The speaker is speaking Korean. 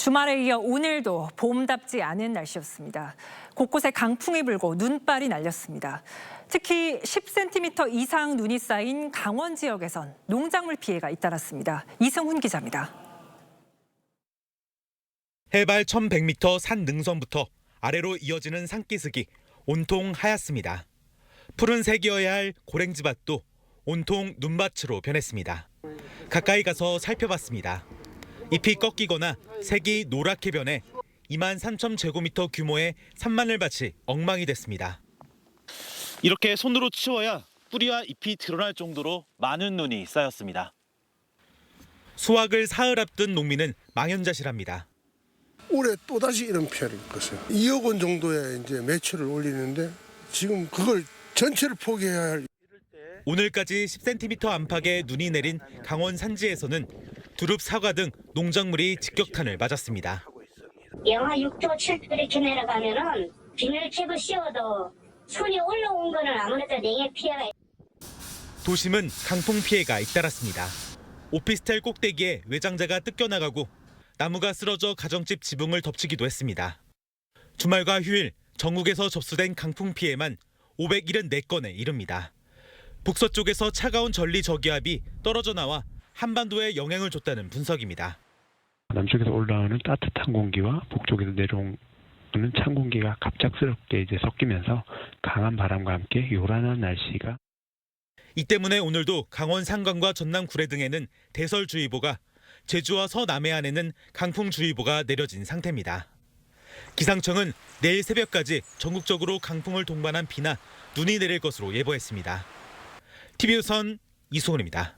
주말에 이어 오늘도 봄답지 않은 날씨였습니다. 곳곳에 강풍이 불고 눈발이 날렸습니다. 특히 10cm 이상 눈이 쌓인 강원 지역에선 농작물 피해가 잇따랐습니다. 이승훈 기자입니다. 해발 1100m 산 능선부터 아래로 이어지는 산기슭이 온통 하얗습니다. 푸른색이어야 할 고랭지밭도 온통 눈밭으로 변했습니다. 가까이 가서 살펴봤습니다. 잎이 꺾이거나 색이 노랗게 변해 2만 3천 제곱미터 규모의 산마늘밭이 엉망이 됐습니다. 이렇게 손으로 치워야 뿌리와 잎이 드러날 정도로 많은 눈이 쌓였습니다. 수확을 사흘 앞둔 농민은 망연자실합니다. 올해 또다시 이런 피해를 입었어요. 2억 원 정도의 이제 매출을 올리는데 지금 그걸 전체를 포기해야 할. 오늘까지 10cm 안팎의 눈이 내린 강원 산지에서는 두릅, 사과 등 농작물이 직격탄을 맞았습니다. 영하 6도, 7도 이렇게 내려가면은 비닐캡을 씌워도 손이 올라온 거는 아무래도 냉해 피해가. 도심은 강풍 피해가 잇따랐습니다. 오피스텔 꼭대기에 외장재가 뜯겨나가고 나무가 쓰러져 가정집 지붕을 덮치기도 했습니다. 주말과 휴일 전국에서 접수된 강풍 피해만 574건에 이릅니다. 북서쪽에서 차가운 전리 저기압이 떨어져 나와 한반도에 영향을 줬다는 분석입니다. 남쪽에서 올라오는 따뜻한 공기와 북쪽에서 내려오는 찬 공기가 갑작스럽게 섞이면서 강한 바람과 함께 요란한 날씨가. 이 때문에 오늘도 강원 산간과 전남 구례 등에는 대설주의보가, 제주와 서남해안에는 강풍주의보가 내려진 상태입니다. 기상청은 내일 새벽까지 전국적으로 강풍을 동반한 비나 눈이 내릴 것으로 예보했습니다. TV조선 이승훈입니다.